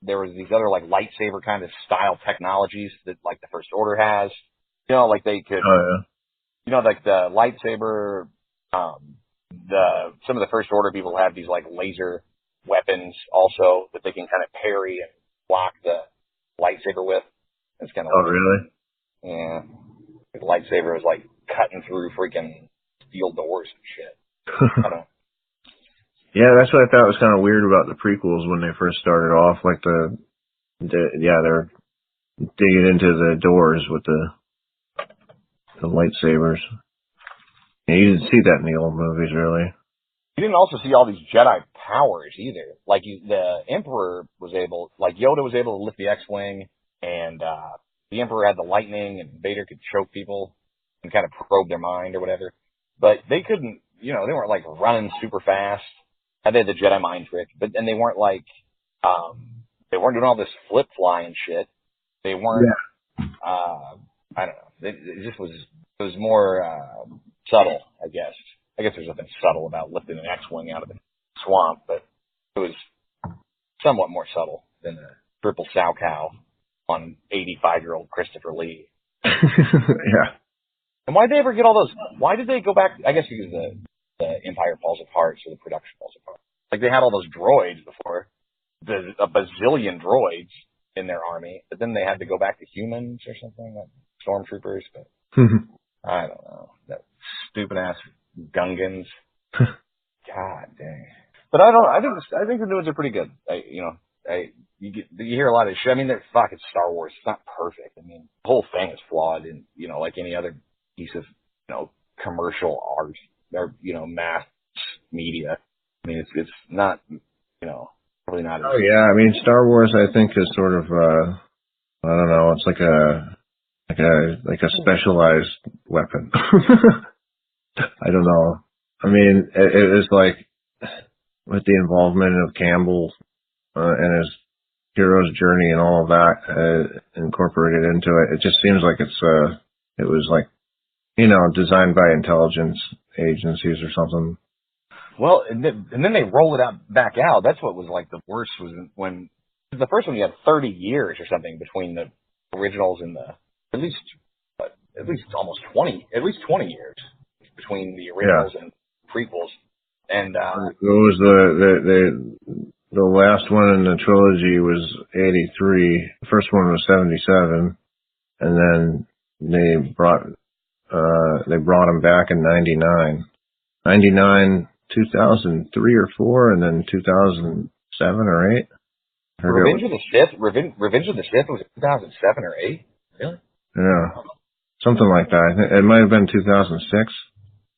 there was these other like lightsaber kind of style technologies that like the First Order has, like they could, like the lightsaber, some of the First Order people have these like laser weapons also that they can kind of parry and block the lightsaber with. It's kind of really? Yeah. The lightsaber was like cutting through freaking steel doors and shit. I don't know. Yeah, that's what I thought was kind of weird about the prequels when they first started off. Like they're digging into the doors with the lightsabers. Yeah, you didn't see that in the old movies, really. You didn't also see all these Jedi powers either. Like the Emperor was able, like Yoda was able to lift the X-wing, and the Emperor had the lightning, and Vader could choke people and kind of probe their mind or whatever. But they couldn't, they weren't like running super fast. They had the Jedi mind trick, and they weren't like, they weren't doing all this flip flying shit. They weren't, I don't know. It was more subtle, I guess. I guess there's nothing subtle about lifting an X-wing out of the swamp, but it was somewhat more subtle than the triple sow cow on 85-year-old Christopher Lee. Yeah. And why'd they ever get all those? Why did they go back? I guess because the Empire falls apart, so the production falls apart. Like they had all those droids before, a bazillion droids in their army, but then they had to go back to humans or something, like stormtroopers. But I don't know, that stupid ass Gungans. God dang. But I think the new ones are pretty good. You hear a lot of shit. I mean, it's Star Wars. It's not perfect. I mean, the whole thing is flawed, and like any other piece of commercial art or mass media. I mean, it's not probably not. Oh yeah, I mean, Star Wars I think is sort of I don't know. It's like a specialized weapon. I don't know. I mean, it was like with the involvement of Campbell and his hero's journey and all of that incorporated into it. It just seems like it was like designed by intelligence agencies or something. Well, and then they roll it back out. That's what was like the worst, was when the first one you had 30 years or something between the originals and at least almost 20 years between the originals and prequels. And it was the last one in the trilogy was 83. The first one was 77, and then they brought they brought him back in 99. 99, 2003 or 4, and then 2007 or 8. Revenge of the Sith? Revenge of the Sith was 2007 or 8? Really? Yeah. Something like that. I think it might have been 2006.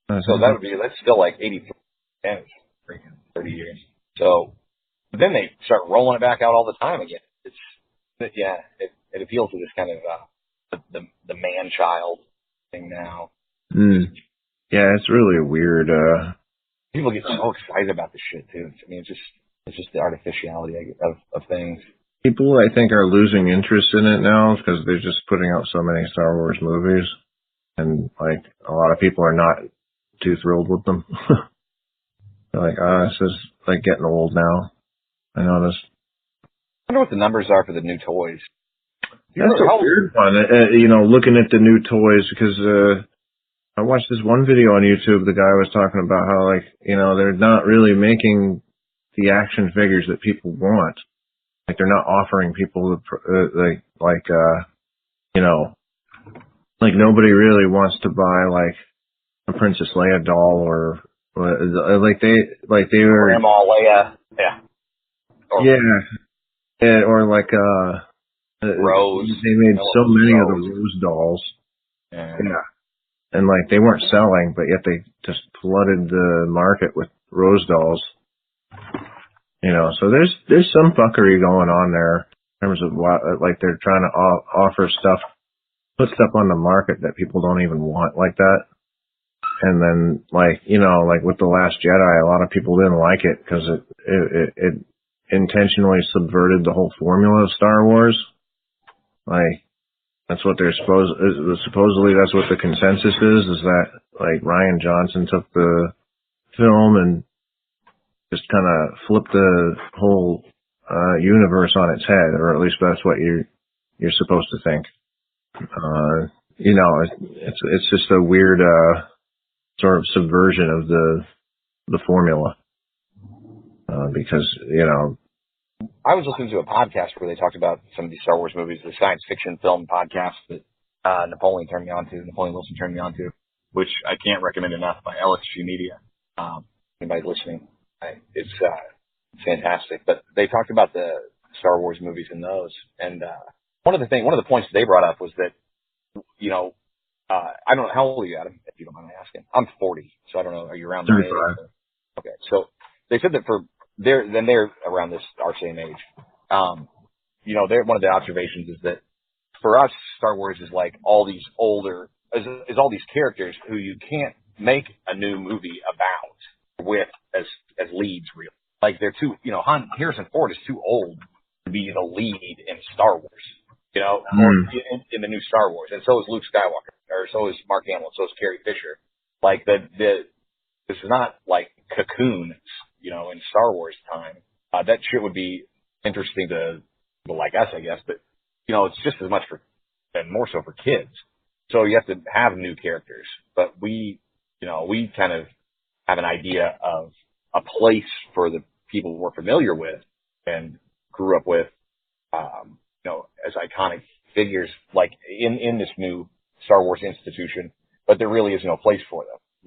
So that's still like 83 years, freaking 30 years. So but then they start rolling it back out all the time again. It appeals to this kind of the man child thing now. Yeah, it's really weird. People get so excited about this shit too. I mean, it's just the artificiality of things. People, I think, are losing interest in it now because they're just putting out so many Star Wars movies, and like a lot of people are not too thrilled with them. They're like, this is like getting old now. I noticed. I wonder what the numbers are for the new toys. That's a weird one. Looking at the new toys, because I watched this one video on YouTube. The guy was talking about how, like, they're not really making the action figures that people want. Like, they're not offering people like nobody really wants to buy like a Princess Leia doll or like they were Grandma Leia, yeah, or like Rose. They made so many of the Rose dolls, yeah, and like they weren't selling, but yet they just flooded the market with Rose dolls. So there's some fuckery going on there in terms of what, like, they're trying to offer stuff, put stuff on the market that people don't even want like that. And then, like with The Last Jedi, a lot of people didn't like it because it intentionally subverted the whole formula of Star Wars. Like, that's what supposedly that's what the consensus is that, like, Rian Johnson took the film and just kind of flip the whole universe on its head, or at least that's what you're supposed to think. It's just a weird sort of subversion of the formula, because I was listening to a podcast where they talked about some of these Star Wars movies, the science fiction film podcast that Napoleon Wilson turned me on to, which I can't recommend enough, by LSG Media. Anybody listening? It's fantastic. But they talked about the Star Wars movies in those, and one of the points they brought up was that, I don't know, how old are you, Adam, if you don't mind me asking? I'm 40, so I don't know. Are you around 35? Okay, so they said that they're around our same age. One of the observations is that for us, Star Wars is like all these is all these characters who you can't make a new movie about with as leads, really. Like, they're too, Harrison Ford is too old to be the lead in Star Wars, or in the new Star Wars. And so is Luke Skywalker, or so is Mark Hamill, so is Carrie Fisher. Like, this is not like Cocoon, in Star Wars time. That shit would be interesting to people like us, I guess, but, it's just as much and more so for kids. So you have to have new characters, but we kind of have an idea of a place for the people we're familiar with and grew up with, as iconic figures, like in this new Star Wars institution, but there really is no place for them, I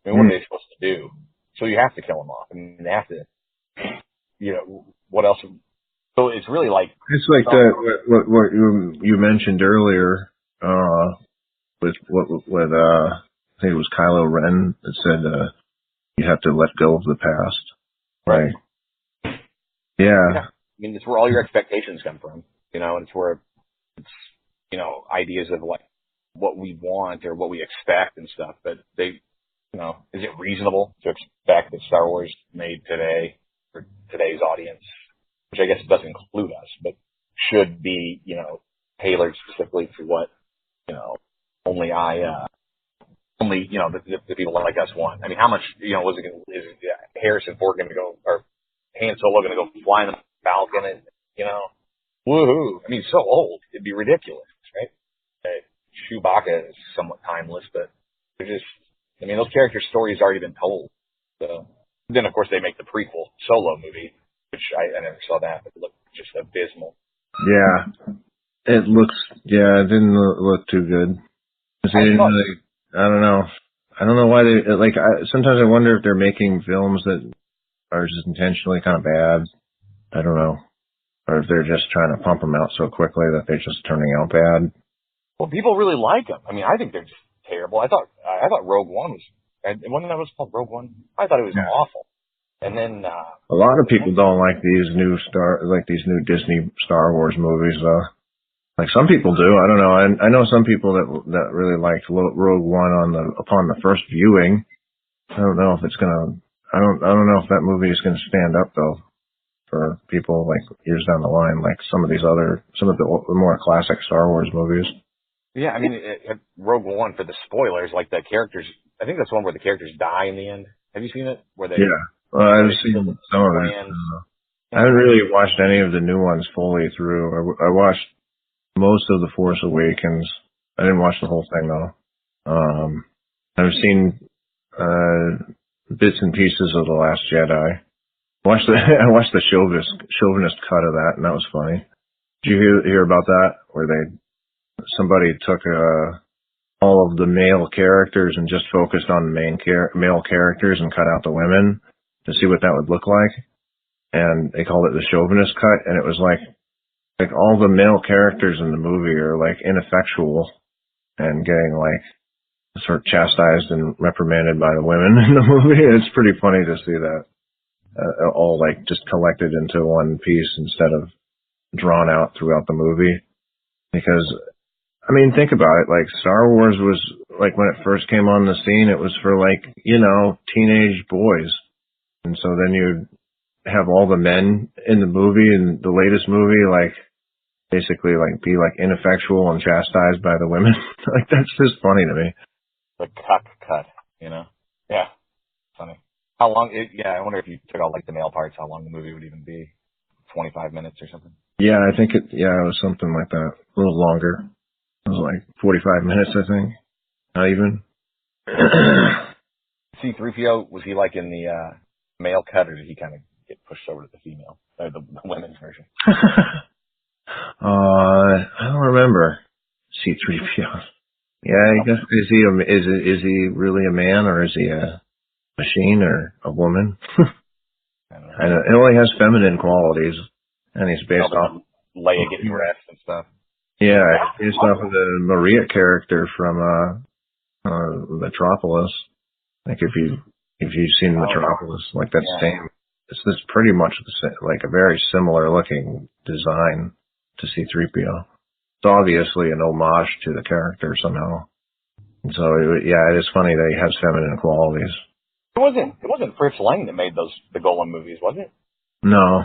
mean, what are they supposed to do? So you have to kill them off. I mean, they have to, what else? So it's really like, it's like what you mentioned earlier, with I think it was Kylo Ren that said, you have to let go of the past. Right. Yeah. I mean, it's where all your expectations come from, and it's where it's, ideas of like what we want or what we expect and stuff. But is it reasonable to expect that Star Wars made today for today's audience, which I guess doesn't include us, but should be, tailored specifically to what, only the people like us want. I mean, how much, is Harrison Ford going to go, or Han Solo going to go fly in the Falcon and, woohoo. I mean, so old. It'd be ridiculous, right? Chewbacca is somewhat timeless, but they're just, those character stories already been told. So then, of course, they make the prequel Solo movie, which I never saw that, but it looked just abysmal. Yeah. It didn't look too good. I don't know. I don't know why they, like, sometimes I wonder if they're making films that are just intentionally kind of bad. I don't know. Or if they're just trying to pump them out so quickly that they're just turning out bad. Well, people really like them. I mean, I think they're just terrible. I thought Rogue One was, wasn't that was called Rogue One? I thought it was awful. And then, a lot of people don't like these new Disney Star Wars movies, though. Like some people do. I don't know. I know some people that really liked Rogue One upon the first viewing. I don't know if it's gonna. I don't know if that movie is gonna stand up though for people like years down the line, like some of the more classic Star Wars movies. Yeah, I mean, Rogue One, for the spoilers, like the characters. I think that's one where the characters die in the end. Have you seen it? Where they? Yeah, well, I've seen some of it. I haven't really watched any of the new ones fully through. I watched most of The Force Awakens. I didn't watch the whole thing though. I've seen bits and pieces of The Last Jedi. I watched the chauvinist cut of that, and that was funny. Did you hear about that? Where somebody took all of the male characters and just focused on the male characters and cut out the women to see what that would look like, and they called it the chauvinist cut, and it was like all the male characters in the movie are like ineffectual and getting like sort of chastised and reprimanded by the women in the movie. It's pretty funny to see that all like just collected into one piece instead of drawn out throughout the movie. Because I mean, think about it. Like Star Wars was like when it first came on the scene, it was for like teenage boys, and so then you'd have all the men in the movie in the latest movie like basically like be like ineffectual and chastised by the women. Like that's just funny to me. The cuck cut, Yeah, funny. How long? I wonder if you took out like the male parts, how long the movie would even be. 25 minutes or something. Yeah, I think it was something like that. A little longer. It was like 45 minutes, I think. Not even. C-3PO, was he like in the male cut, or did he kind of get pushed over to the female, or the women's version? I don't remember. C-3PO. Yeah, I guess is he really a man, or is he a machine or a woman? I know. It only has feminine qualities, and he's based off Leia getting rest and stuff. Yeah, based off of the Maria character from Metropolis. Like if you've seen Metropolis, like that same, it's pretty much the same, like a very similar looking design to C-3PO. It's obviously an homage to the character somehow. And so it is funny that he has feminine qualities. It wasn't Fritz Lang that made the Golem movies, was it? No.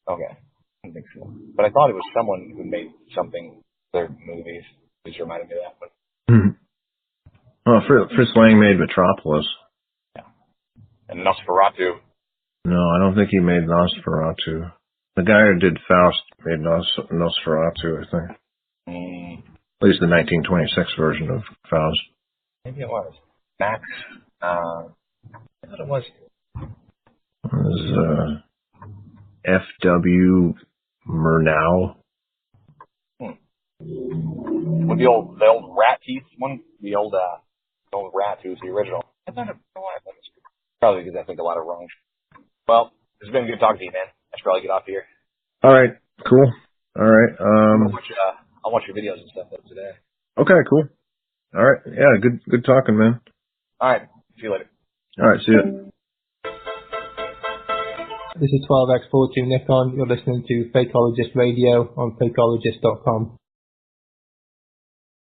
Okay. I don't think so. But I thought it was someone who made something, their movies. Just reminded me of that one. Well, Fritz Lang made Metropolis. Yeah. And Nosferatu. No, I don't think he made Nosferatu. The guy who did Faust made Nosferatu, I think. At least the 1926 version of Faust. Maybe it was. Max, I thought it was. It was F.W. Murnau. With the old rat teeth one, the old rat who's the original. I thought it was probably because I think a lot of wrong. Well, it's been good talking to you, man. I should probably get off here. All right, cool. All right. I'll watch your videos and stuff today. Okay, cool. All right. Yeah, good talking, man. All right. See you later. All right, see you. This is 12X42 Nikon. You're listening to Fakeologist Radio on fakeologist.com.